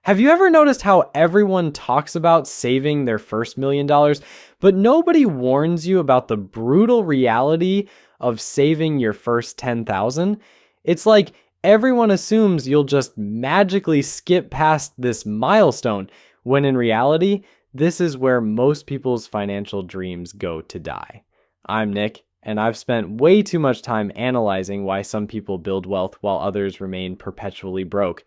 Have you ever noticed how everyone talks about saving their first $1 million, but nobody warns you about the brutal reality of saving your first 10,000? It's like everyone assumes you'll just magically skip past this milestone, when in reality, this is where most people's financial dreams go to die. I'm Nick, and I've spent way too much time analyzing why some people build wealth while others remain perpetually broke.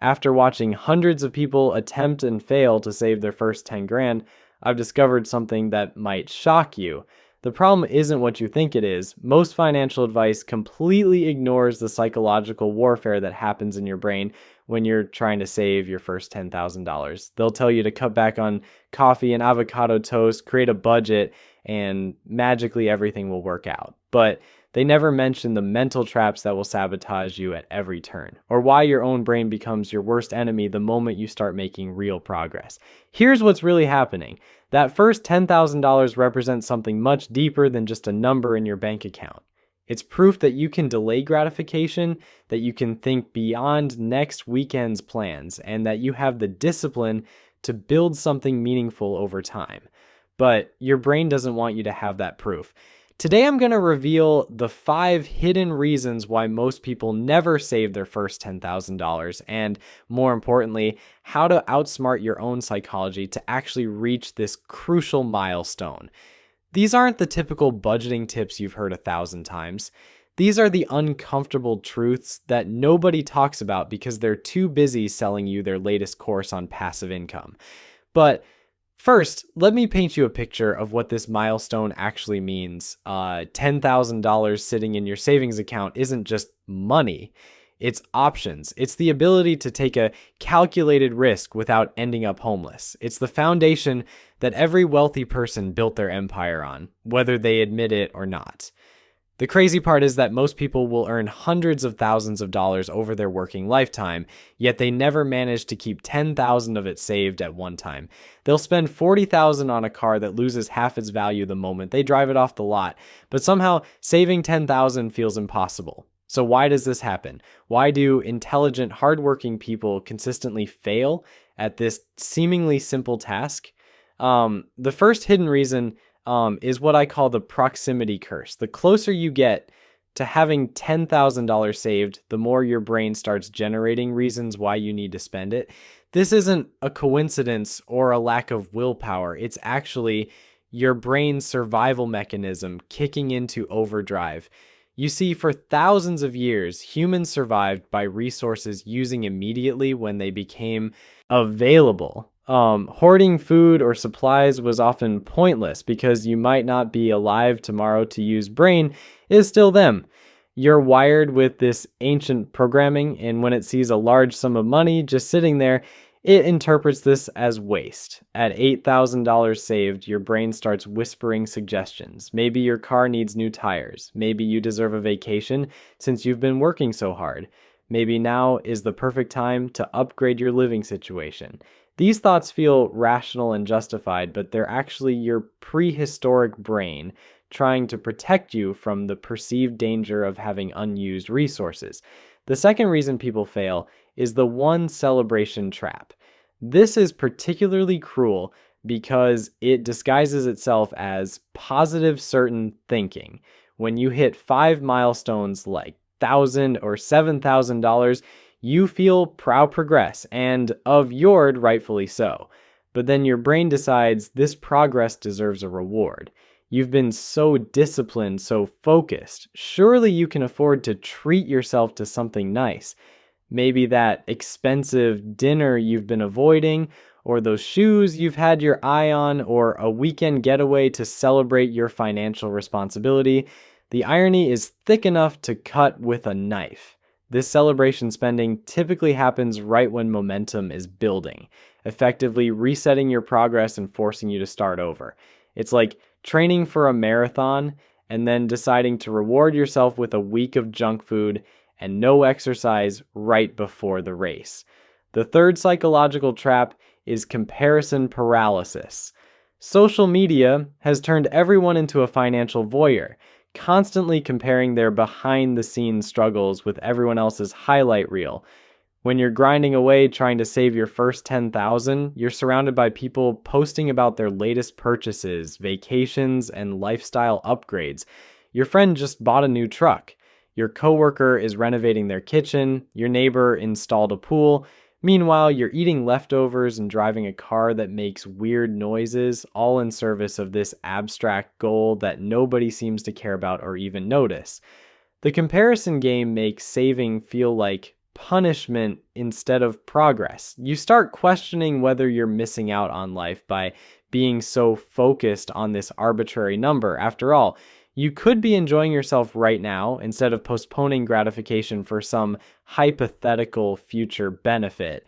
After watching hundreds of people attempt and fail to save their first 10 grand, I've discovered something that might shock you. The problem isn't what you think it is. Most financial advice completely ignores the psychological warfare that happens in your brain when you're trying to save your first $10,000. They'll tell you to cut back on coffee and avocado toast, create a budget, and magically everything will work out. But they never mention the mental traps that will sabotage you at every turn, or why your own brain becomes your worst enemy the moment you start making real progress. Here's what's really happening. That first $10,000 represents something much deeper than just a number in your bank account. It's proof that you can delay gratification, that you can think beyond next weekend's plans, and that you have the discipline to build something meaningful over time. But your brain doesn't want you to have that proof. Today, I'm going to reveal the 5 hidden reasons why most people never save their first $10,000, and more importantly, how to outsmart your own psychology to actually reach this crucial milestone. These aren't the typical budgeting tips you've heard 1,000 times. These are the uncomfortable truths that nobody talks about because they're too busy selling you their latest course on passive income. But first, let me paint you a picture of what this milestone actually means. $10,000 sitting in your savings account isn't just money. It's options. It's the ability to take a calculated risk without ending up homeless. It's the foundation that every wealthy person built their empire on, whether they admit it or not. The crazy part is that most people will earn hundreds of thousands of dollars over their working lifetime, yet they never manage to keep 10,000 of it saved at one time. They'll spend 40,000 on a car that loses half its value the moment they drive it off the lot, but somehow saving 10,000 feels impossible. So why does this happen? Why do intelligent, hardworking people consistently fail at this seemingly simple task? The first hidden reason is what I call the proximity curse. The closer you get to having $10,000 saved, the more your brain starts generating reasons why you need to spend it. This isn't a coincidence or a lack of willpower. It's actually your brain's survival mechanism kicking into overdrive. You see, for thousands of years, humans survived by resources using immediately when they became available. Hoarding food or supplies was often pointless because you might not be alive tomorrow to use. Brain is still them. You're wired with this ancient programming, and when it sees a large sum of money just sitting there, it interprets this as waste. At $8,000 saved, your brain starts whispering suggestions. Maybe your car needs new tires. Maybe you deserve a vacation since you've been working so hard. Maybe now is the perfect time to upgrade your living situation. These thoughts feel rational and justified, but they're actually your prehistoric brain trying to protect you from the perceived danger of having unused resources. The second reason people fail is the one celebration trap. This is particularly cruel because it disguises itself as positive certain thinking. When you hit 5 milestones like $1,000 or $7,000, you feel proud progress, and of yours, rightfully so. But then your brain decides this progress deserves a reward. You've been so disciplined, so focused. Surely you can afford to treat yourself to something nice. Maybe that expensive dinner you've been avoiding, or those shoes you've had your eye on, or a weekend getaway to celebrate your financial responsibility. The irony is thick enough to cut with a knife. This celebration spending typically happens right when momentum is building, effectively resetting your progress and forcing you to start over. It's like training for a marathon and then deciding to reward yourself with a week of junk food and no exercise right before the race. The third psychological trap is comparison paralysis. Social media has turned everyone into a financial voyeur, constantly comparing their behind-the-scenes struggles with everyone else's highlight reel. When you're grinding away trying to save your first 10,000, you're surrounded by people posting about their latest purchases, vacations, and lifestyle upgrades. Your friend just bought a new truck. Your coworker is renovating their kitchen. Your neighbor installed a pool. Meanwhile, you're eating leftovers and driving a car that makes weird noises, all in service of this abstract goal that nobody seems to care about or even notice. The comparison game makes saving feel like punishment instead of progress. You start questioning whether you're missing out on life by being so focused on this arbitrary number. After all, you could be enjoying yourself right now instead of postponing gratification for some hypothetical future benefit.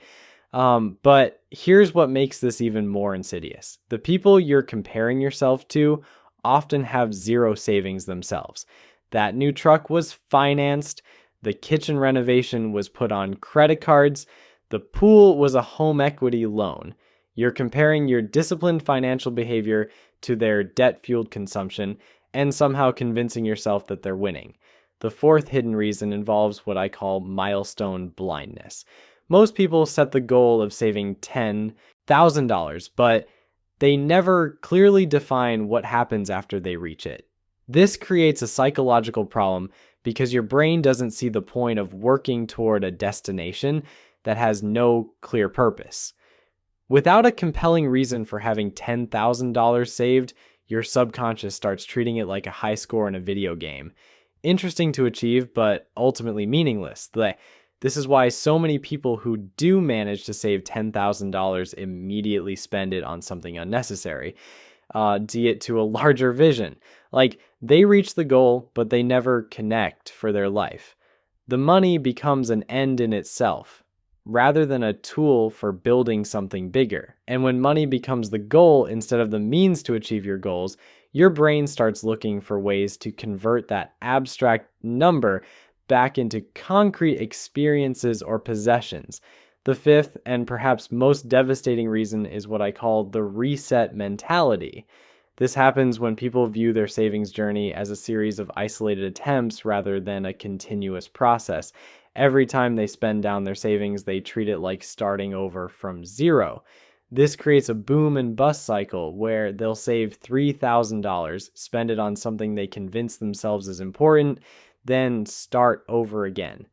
But here's what makes this even more insidious. The people you're comparing yourself to often have zero savings themselves. That new truck was financed. The kitchen renovation was put on credit cards. The pool was a home equity loan. You're comparing your disciplined financial behavior to their debt-fueled consumption and somehow convincing yourself that they're winning. The fourth hidden reason involves what I call milestone blindness. Most people set the goal of saving $10,000, but they never clearly define what happens after they reach it. This creates a psychological problem because your brain doesn't see the point of working toward a destination that has no clear purpose. Without a compelling reason for having $10,000 saved, your subconscious starts treating it like a high score in a video game. Interesting to achieve, but ultimately meaningless. This is why so many people who do manage to save $10,000 immediately spend it on something unnecessary, it to a larger vision. Like, they reach the goal, but they never connect for their life. The money becomes an end in itself, rather than a tool for building something bigger. And when money becomes the goal instead of the means to achieve your goals, your brain starts looking for ways to convert that abstract number back into concrete experiences or possessions. The fifth and perhaps most devastating reason is what I call the reset mentality. This happens when people view their savings journey as a series of isolated attempts rather than a continuous process. Every time they spend down their savings, they treat it like starting over from zero. This creates a boom and bust cycle where they'll save $3,000, spend it on something they convince themselves is important, then start over again.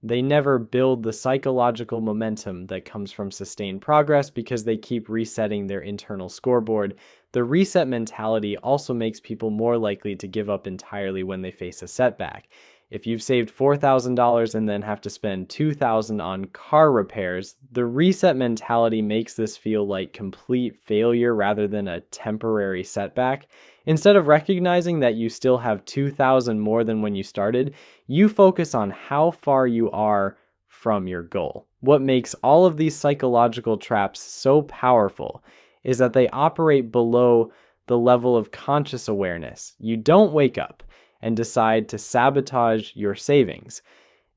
They never build the psychological momentum that comes from sustained progress because they keep resetting their internal scoreboard. The reset mentality also makes people more likely to give up entirely when they face a setback. If you've saved $4,000 and then have to spend $2,000 on car repairs, the reset mentality makes this feel like complete failure rather than a temporary setback. Instead of recognizing that you still have $2,000 more than when you started, you focus on how far you are from your goal. What makes all of these psychological traps so powerful is that they operate below the level of conscious awareness. You don't wake up and decide to sabotage your savings.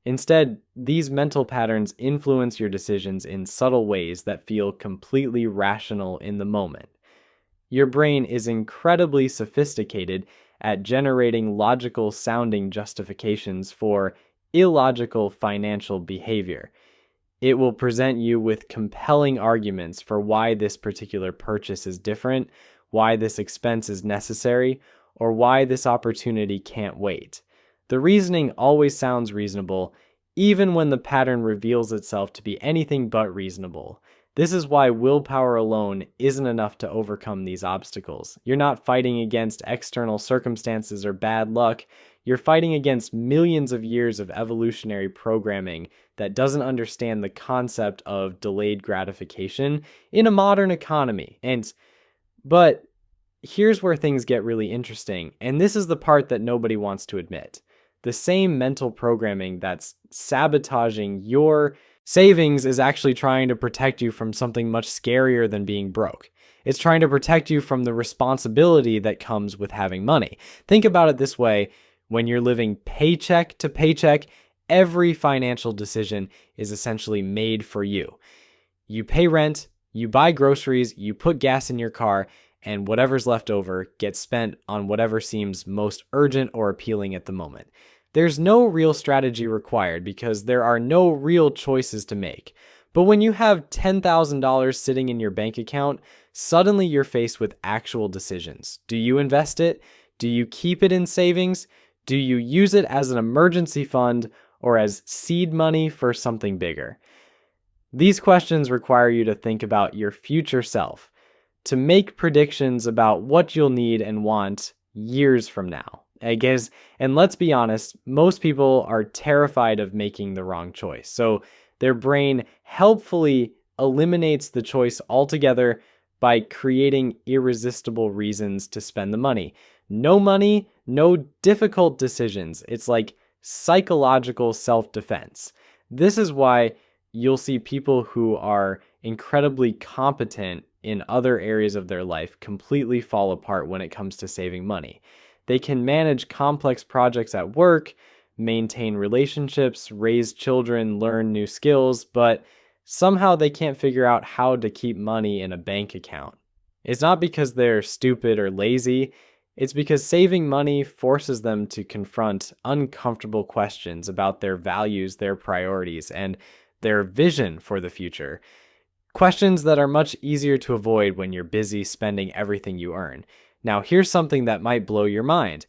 Instead, these mental patterns influence your decisions in subtle ways that feel completely rational in the moment. Your brain is incredibly sophisticated at generating logical sounding justifications for illogical financial behavior. It will present you with compelling arguments for why this particular purchase is different, why this expense is necessary, or why this opportunity can't wait. The reasoning always sounds reasonable, even when the pattern reveals itself to be anything but reasonable. This is why willpower alone isn't enough to overcome these obstacles. You're not fighting against external circumstances or bad luck. You're fighting against millions of years of evolutionary programming that doesn't understand the concept of delayed gratification in a modern economy. But here's where things get really interesting, and this is the part that nobody wants to admit. The same mental programming that's sabotaging your savings is actually trying to protect you from something much scarier than being broke. It's trying to protect you from the responsibility that comes with having money. Think about it this way. When you're living paycheck to paycheck, every financial decision is essentially made for you. You pay rent, you buy groceries, you put gas in your car, and whatever's left over gets spent on whatever seems most urgent or appealing at the moment. There's no real strategy required because there are no real choices to make. But when you have $10,000 sitting in your bank account, suddenly you're faced with actual decisions. Do you invest it? Do you keep it in savings? Do you use it as an emergency fund or as seed money for something bigger? These questions require you to think about your future self, to make predictions about what you'll need and want years from now. And let's be honest, most people are terrified of making the wrong choice. So their brain helpfully eliminates the choice altogether by creating irresistible reasons to spend the money, no difficult decisions. It's like psychological self-defense. This is why you'll see people who are incredibly competent in other areas of their life completely fall apart when it comes to saving money. They can manage complex projects at work, maintain relationships, raise children, learn new skills, but somehow they can't figure out how to keep money in a bank account. It's not because they're stupid or lazy. It's because saving money forces them to confront uncomfortable questions about their values, their priorities, and their vision for the future. Questions that are much easier to avoid when you're busy spending everything you earn. Now, here's something that might blow your mind.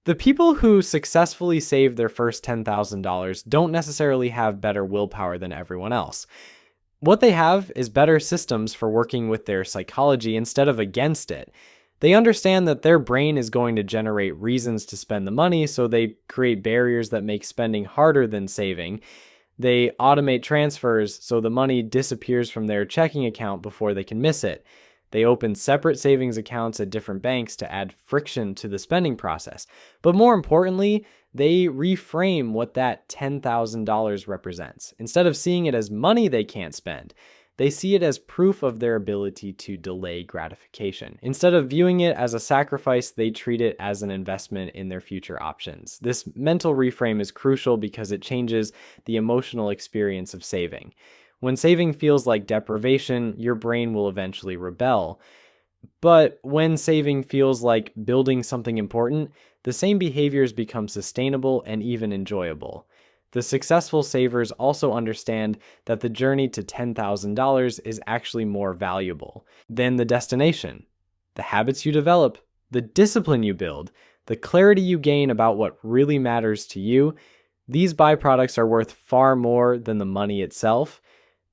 The people who successfully save their first $10,000 don't necessarily have better willpower than everyone else. What they have is better systems for working with their psychology instead of against it. They understand that their brain is going to generate reasons to spend the money, so they create barriers that make spending harder than saving. They automate transfers so the money disappears from their checking account before they can miss it. They open separate savings accounts at different banks to add friction to the spending process. But more importantly, they reframe what that $10,000 represents. Instead of seeing it as money they can't spend, they see it as proof of their ability to delay gratification. Instead of viewing it as a sacrifice, they treat it as an investment in their future options. This mental reframe is crucial because it changes the emotional experience of saving. When saving feels like deprivation, your brain will eventually rebel. But when saving feels like building something important, the same behaviors become sustainable and even enjoyable. The successful savers also understand that the journey to $10,000 is actually more valuable than the destination. The habits you develop, the discipline you build, the clarity you gain about what really matters to you, these byproducts are worth far more than the money itself.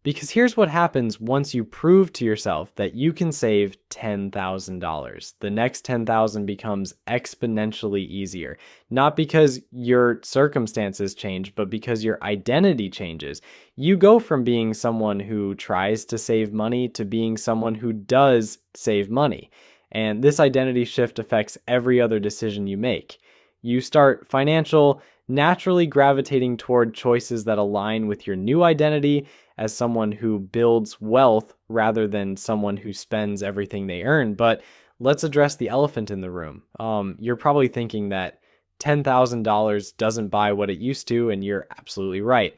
Because here's what happens once you prove to yourself that you can save $10,000. The next $10,000 becomes exponentially easier. Not because your circumstances change, but because your identity changes. You go from being someone who tries to save money to being someone who does save money. And this identity shift affects every other decision you make. You start naturally gravitating toward choices that align with your new identity as someone who builds wealth rather than someone who spends everything they earn. But let's address the elephant in the room. You're probably thinking that $10,000 doesn't buy what it used to, and you're absolutely right.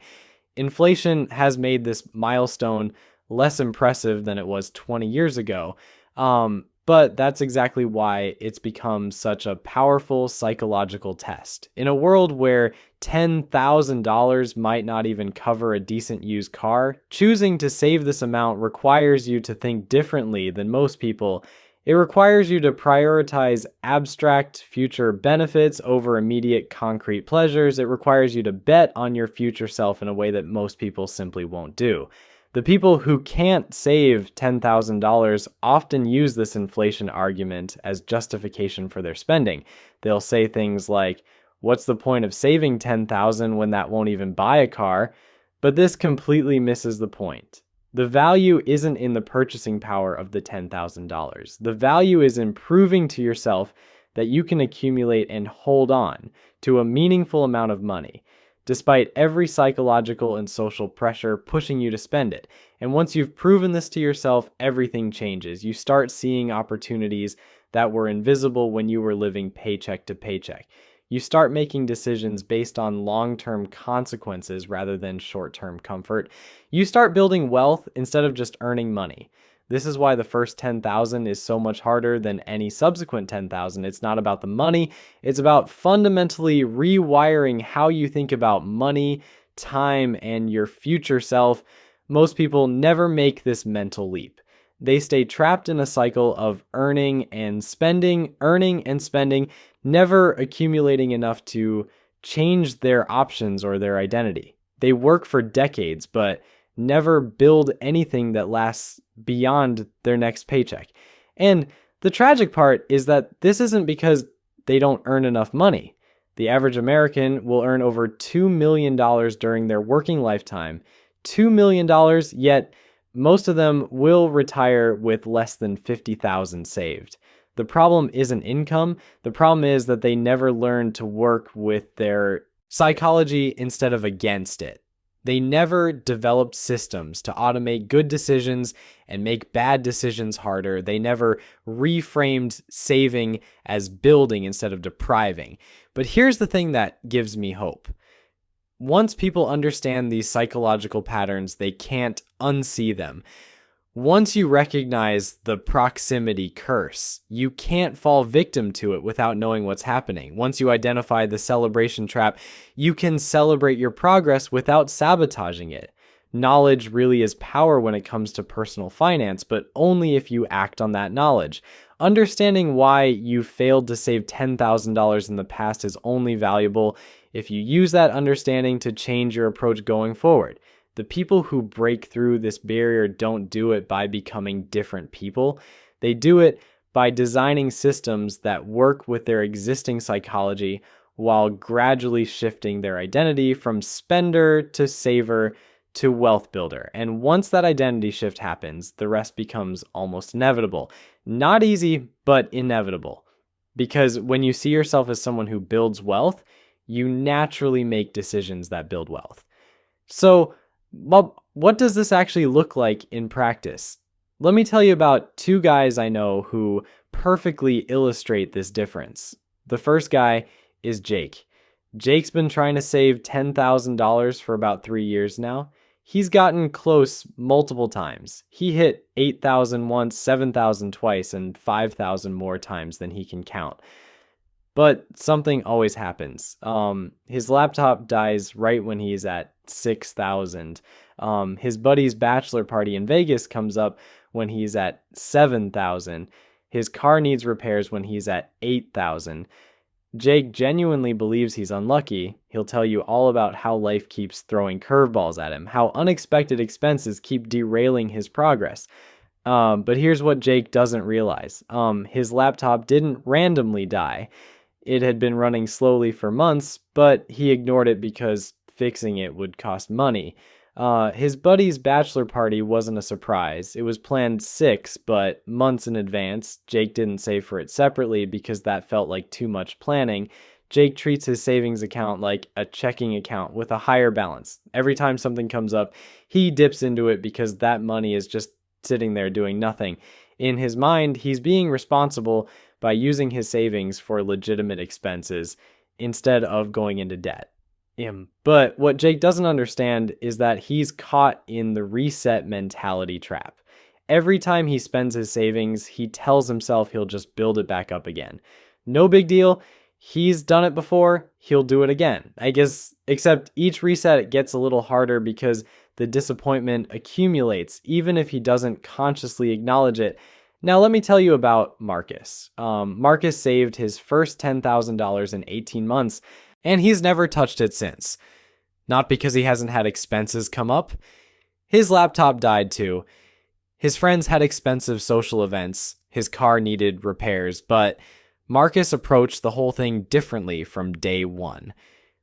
Inflation has made this milestone less impressive than it was 20 years ago. But that's exactly why it's become such a powerful psychological test. In a world where $10,000 might not even cover a decent used car, choosing to save this amount requires you to think differently than most people. It requires you to prioritize abstract future benefits over immediate concrete pleasures. It requires you to bet on your future self in a way that most people simply won't do. The people who can't save $10,000 often use this inflation argument as justification for their spending. They'll say things like, "What's the point of saving $10,000 when that won't even buy a car?" But this completely misses the point. The value isn't in the purchasing power of the $10,000. The value is in proving to yourself that you can accumulate and hold on to a meaningful amount of money, despite every psychological and social pressure pushing you to spend it. And once you've proven this to yourself, everything changes. You start seeing opportunities that were invisible when you were living paycheck to paycheck. You start making decisions based on long-term consequences rather than short-term comfort. You start building wealth instead of just earning money. This is why the first 10,000 is so much harder than any subsequent 10,000. It's not about the money. It's about fundamentally rewiring how you think about money, time, and your future self. Most people never make this mental leap. They stay trapped in a cycle of earning and spending, never accumulating enough to change their options or their identity. They work for decades, but never build anything that lasts beyond their next paycheck. And the tragic part is that this isn't because they don't earn enough money. The average American will earn over $2 million during their working lifetime. $2 million, yet most of them will retire with less than $50,000 saved. The problem isn't income. The problem is that they never learn to work with their psychology instead of against it. They never developed systems to automate good decisions and make bad decisions harder. They never reframed saving as building instead of depriving. But here's the thing that gives me hope. Once people understand these psychological patterns, they can't unsee them. Once you recognize the proximity curse, you can't fall victim to it without knowing what's happening. Once you identify the celebration trap, you can celebrate your progress without sabotaging it. Knowledge really is power when it comes to personal finance, but only if you act on that knowledge. Understanding why you failed to save $10,000 in the past is only valuable if you use that understanding to change your approach going forward. The people who break through this barrier don't do it by becoming different people. They do it by designing systems that work with their existing psychology while gradually shifting their identity from spender to saver to wealth builder. And once that identity shift happens, the rest becomes almost inevitable. Not easy, but inevitable. Because when you see yourself as someone who builds wealth, you naturally make decisions that build wealth. So, what does this actually look like in practice? Let me tell you about two guys I know who perfectly illustrate this difference. The first guy is Jake. Jake's been trying to save $10,000 for about 3 years now. He's gotten close multiple times. He hit 8,000 once, 7,000 twice, and 5,000 more times than he can count. But something always happens. His laptop dies right when he's at 6,000. His buddy's bachelor party in Vegas comes up when he's at 7,000. His car needs repairs when he's at 8,000. Jake genuinely believes he's unlucky. He'll tell you all about how life keeps throwing curveballs at him, how unexpected expenses keep derailing his progress. But here's what Jake doesn't realize. His laptop didn't randomly die. It had been running slowly for months, but he ignored it because fixing it would cost money. His buddy's bachelor party wasn't a surprise. It was planned 6, but months in advance. Jake didn't save for it separately because that felt like too much planning. Jake treats his savings account like a checking account with a higher balance. Every time something comes up, he dips into it because that money is just sitting there doing nothing. In his mind, he's being responsible by using his savings for legitimate expenses instead of going into debt. But what Jake doesn't understand is that he's caught in the reset mentality trap. Every time he spends his savings, he tells himself he'll just build it back up again. No big deal. He's done it before. He'll do it again. I guess, except each reset gets a little harder because the disappointment accumulates, even if he doesn't consciously acknowledge it. Now, let me tell you about Marcus. Marcus saved his first $10,000 in 18 months, and he's never touched it since. Not because he hasn't had expenses come up. His laptop died too. His friends had expensive social events. His car needed repairs, but Marcus approached the whole thing differently from day one.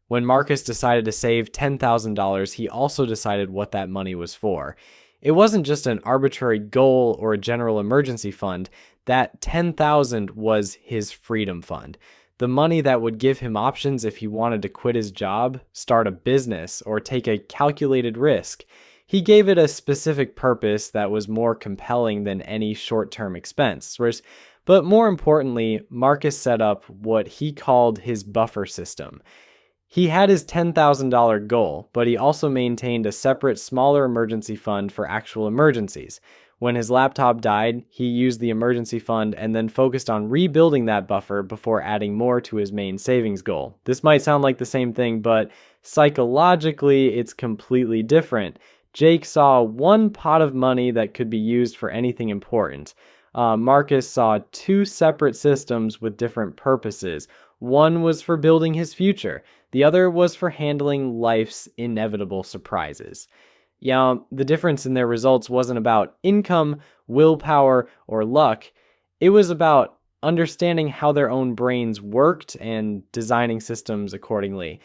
When Marcus decided to save $10,000, he also decided what that money was for. It wasn't just an arbitrary goal or a general emergency fund. That $10,000 was his freedom fund. The money that would give him options if he wanted to quit his job, start a business, or take a calculated risk. He gave it a specific purpose that was more compelling than any short-term expense. But more importantly, Marcus set up what he called his buffer system. He had his $10,000 goal, but he also maintained a separate, smaller emergency fund for actual emergencies. When his laptop died, he used the emergency fund and then focused on rebuilding that buffer before adding more to his main savings goal. This might sound like the same thing, but psychologically, it's completely different. Jake saw one pot of money that could be used for anything important. Marcus saw two separate systems with different purposes. One was for building his future. The other was for handling life's inevitable surprises. Yeah, the difference in their results wasn't about income, willpower, or luck. It was about understanding how their own brains worked and designing systems accordingly.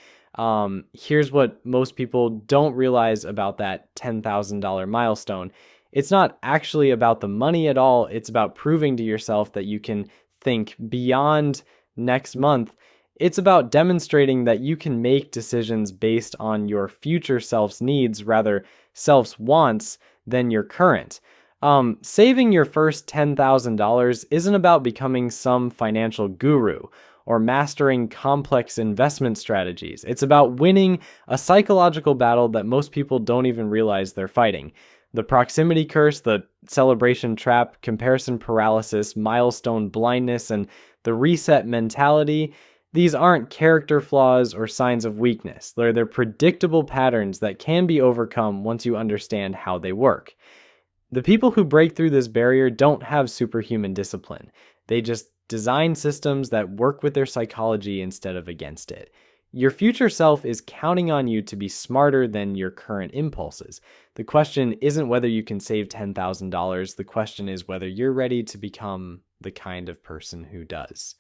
Here's what most people don't realize about that $10,000 milestone. It's not actually about the money at all. It's about proving to yourself that you can think beyond next month. It's about demonstrating that you can make decisions based on your future self's needs, rather self's wants, than your current. Saving your first $10,000 isn't about becoming some financial guru or mastering complex investment strategies. It's about winning a psychological battle that most people don't even realize they're fighting. The proximity curse, the celebration trap, comparison paralysis, milestone blindness, and the reset mentality, these aren't character flaws or signs of weakness. They're predictable patterns that can be overcome once you understand how they work. The people who break through this barrier don't have superhuman discipline. They just design systems that work with their psychology instead of against it. Your future self is counting on you to be smarter than your current impulses. The question isn't whether you can save $10,000. The question is whether you're ready to become the kind of person who does.